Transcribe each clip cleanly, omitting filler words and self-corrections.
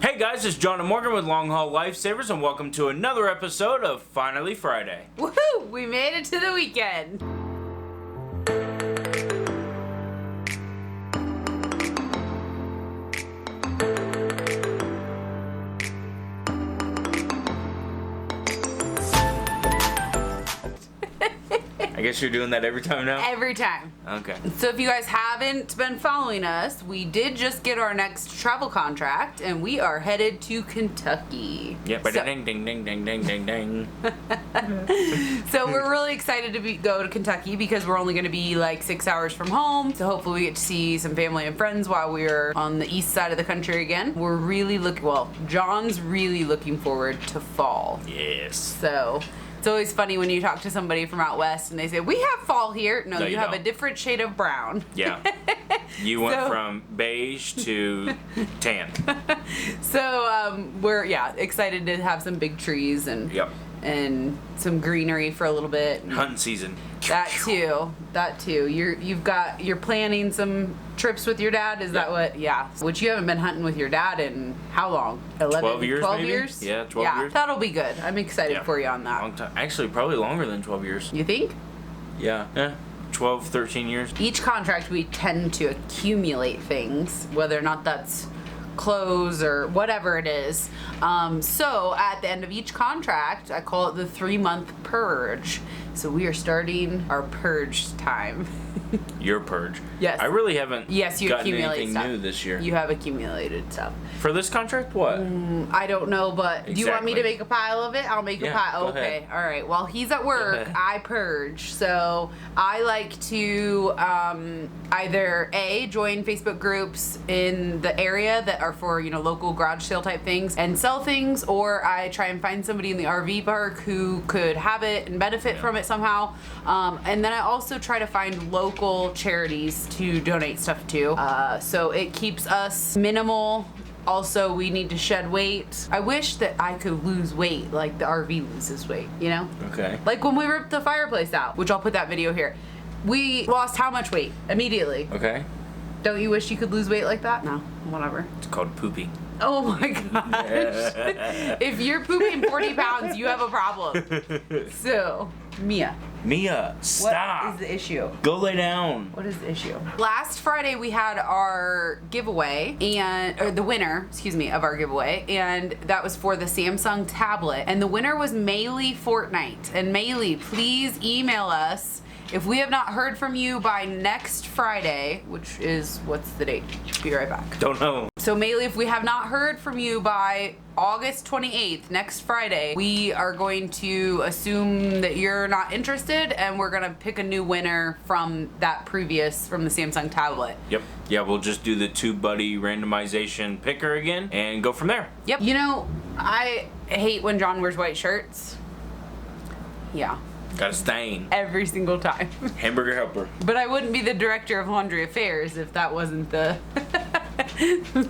Hey guys, it's John and Morgan with Longhaul Lifesavers, and welcome to another episode of Finally Friday. Woohoo! We made it to the weekend. I guess you're doing that every time now? Every time. Okay. So if you guys haven't been following us, we did just get our next travel contract, and we are headed to Kentucky. Yep. So, Ding, ding, ding, ding, ding, ding, ding. so we're really excited to go to Kentucky because we're only going to be like 6 hours from home. So hopefully we get to see some family and friends while we're on the east side of the country again. We're really John's really looking forward to fall. Yes. So it's always funny when you talk to somebody from out west and they say, we have fall here. No, you have don't. a different shade of brown. Yeah. You went from beige to tan. So we're excited to have some big trees and and some greenery for a little bit. Hunting season. That too. You're planning some trips with your dad. Is that what? Yeah. Which you haven't been hunting with your dad in how long? 12 years. 12 maybe? years? Yeah, 12 years. That'll be good. I'm excited for you on that. Long time. Actually, probably longer than 12 years. You think? Yeah. 12, 13 years. Each contract we tend to accumulate things, whether or not that's clothes or whatever it is. So at the end of each contract, I call it the 3-month purge. So we are starting our purge time. Your purge. Yes. I really haven't Yes, you gotten accumulate anything stuff. new this year. You have accumulated stuff. For this contract, what? I don't know, but do you want me to Exactly. make a pile of it? I'll make a Yeah, pile. go Okay, ahead. all right. While he's at work, ahead. I purge. So I like to either join Facebook groups in the area that are for local garage sale type things and sell things, or I try and find somebody in the RV park who could have it and benefit from it somehow. And then I also try to find local charities to donate stuff to. So it keeps us minimal. Also, we need to shed weight. I wish that I could lose weight like the RV loses weight, Okay. Like when we ripped the fireplace out, which I'll put that video here. We lost how much weight immediately? Okay. Don't you wish you could lose weight like that? No, whatever. It's called pooping. Oh my gosh. If you're pooping 40 pounds, you have a problem. So, Mia, Stop. what is the issue? Go lay down. What is the issue? Last Friday we had our giveaway or the winner, of our giveaway, and that was for the Samsung tablet. And the winner was Maylee Fortnite. And Maylee, please email us if we have not heard from you by next Friday, which is, what's the date? Be right back. Don't know. So Maylee, if we have not heard from you by August 28th, next Friday, we are going to assume that you're not interested, and we're going to pick a new winner from the Samsung tablet. Yep. Yeah, we'll just do the two-buddy randomization picker again and go from there. Yep. I hate when John wears white shirts. Yeah. Got a stain. Every single time. Hamburger helper. But I wouldn't be the director of laundry affairs if that wasn't the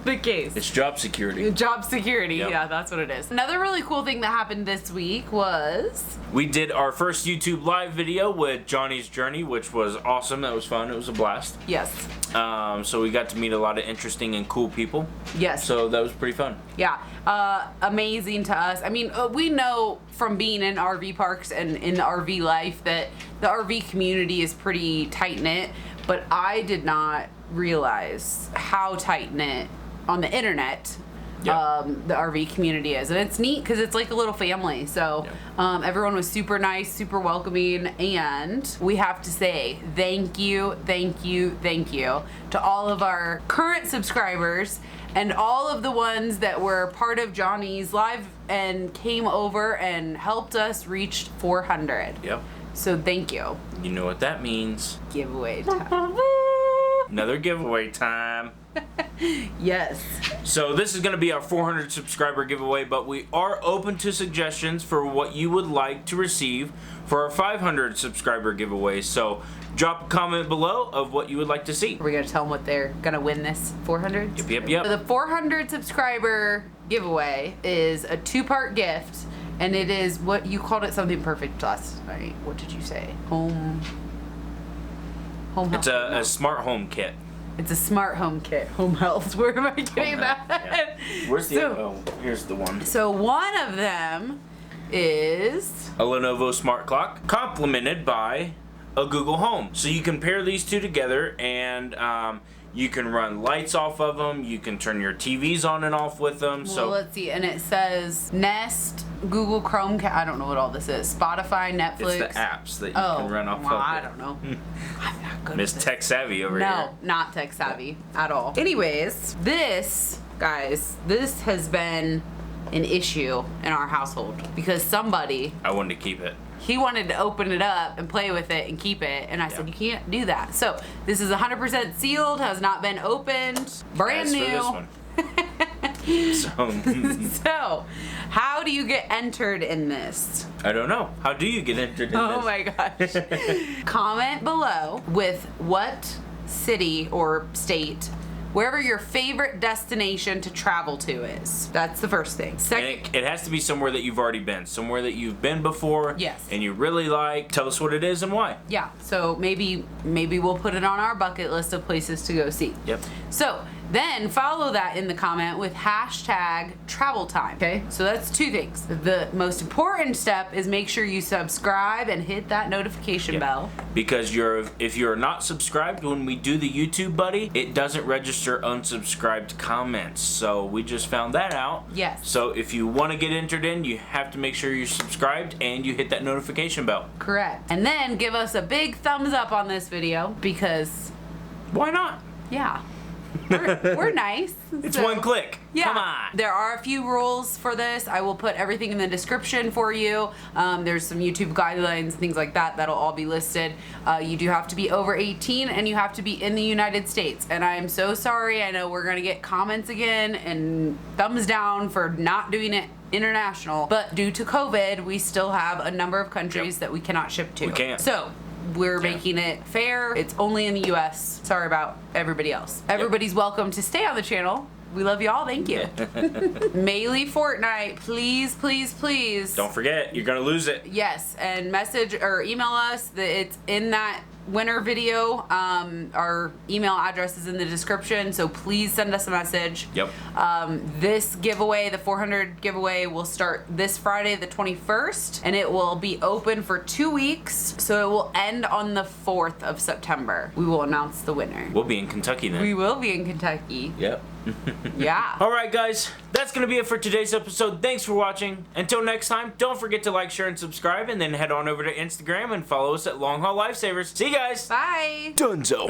the case. It's job security. Job security, Yep. Yeah, that's what it is. Another really cool thing that happened this week was... We did our first YouTube live video with Johnny's Journey, which was awesome. That was fun. It was a blast. Yes. So we got to meet a lot of interesting and cool people. Yes. So that was pretty fun. Yeah. Amazing to us. I mean, we know from being in RV parks and in the RV life that the RV community is pretty tight-knit, but I did not realize how tight-knit on the internet the RV community is. And it's neat because it's like a little family. So everyone was super nice, super welcoming, and we have to say thank you to all of our current subscribers and all of the ones that were part of Johnny's live and came over and helped us reach 400. Yep. So thank you. You know what that means. Giveaway time. Another giveaway time. Yes. So this is going to be our 400 subscriber giveaway, but we are open to suggestions for what you would like to receive for our 500 subscriber giveaway. So drop a comment below of what you would like to see. Are we going to tell them what they're going to win this 400? Yep. So the 400 subscriber giveaway is a 2-part gift, and it is what you called it, something perfect last night. What did you say? Home It's a smart home kit. It's a smart home kit. Home health. Where am I getting that? Yeah. Where's the here's the one. So one of them is a Lenovo smart clock, complemented by a Google Home. So you can pair these two together, and you can run lights off of them. You can turn your TVs on and off with them. Well, so let's see, and it says Nest, Google Chromecast. I don't know what all this is. Spotify, Netflix. It's the apps that you can run off of. I don't know. I'm not good. Miss Tech Savvy over here. No, not tech savvy at all. Anyways, this, guys, this has been an issue in our household because somebody, I wanted to keep it. he wanted to open it up and play with it and keep it, and I said, you can't do that. So this is 100% sealed, has not been opened, brand As new. for this one. So, how do you get entered in this? I don't know. How do you get entered in this? Oh my gosh. Comment below with what city or state, wherever your favorite destination to travel to is. That's the first thing. Second, it has to be somewhere that you've already been. Somewhere that you've been before. Yes. And you really like. Tell us what it is and why. yeah, so maybe we'll put it on our bucket list of places to go see. Yep. So then follow that in the comment with hashtag travel time. Okay, so that's two things. The most important step is make sure you subscribe and hit that notification bell. Because if you're not subscribed, when we do the YouTube buddy, it doesn't register unsubscribed comments. So we just found that out. Yes. So if you want to get entered in, you have to make sure you're subscribed and you hit that notification bell. Correct. And then give us a big thumbs up on this video because, why not? yeah, we're nice. It's So, one click. yeah, Come on. there are a few rules for this. I will put everything in the description for you. There's some YouTube guidelines, things like that, that'll all be listed. You do have to be over 18 and you have to be in the United States. And I'm so sorry. I know we're going to get comments again and thumbs down for not doing it international. But due to COVID, we still have a number of countries that we cannot ship to. We can't. So we're making it fair. It's only in the U.S. Sorry about everybody else. Everybody's welcome to stay on the channel. We love you all. Thank you. Melee Fortnite, please, please, please. Don't forget, you're gonna lose it. Yes, and message or email us that it's in that winner video. Our email address is in the description, so please send us a message. Yep. This giveaway, the 400 giveaway, will start this Friday the 21st, and it will be open for 2 weeks, so it will end on the 4th of September. We will announce the winner. We'll be in Kentucky then. We will be in Kentucky. Yep. Yeah. Alright guys, that's going to be it for today's episode. Thanks for watching. Until next time, don't forget to like, share, and subscribe, and then head on over to Instagram and follow us at Longhaul Lifesavers. See you guys! Bye! Dunzo!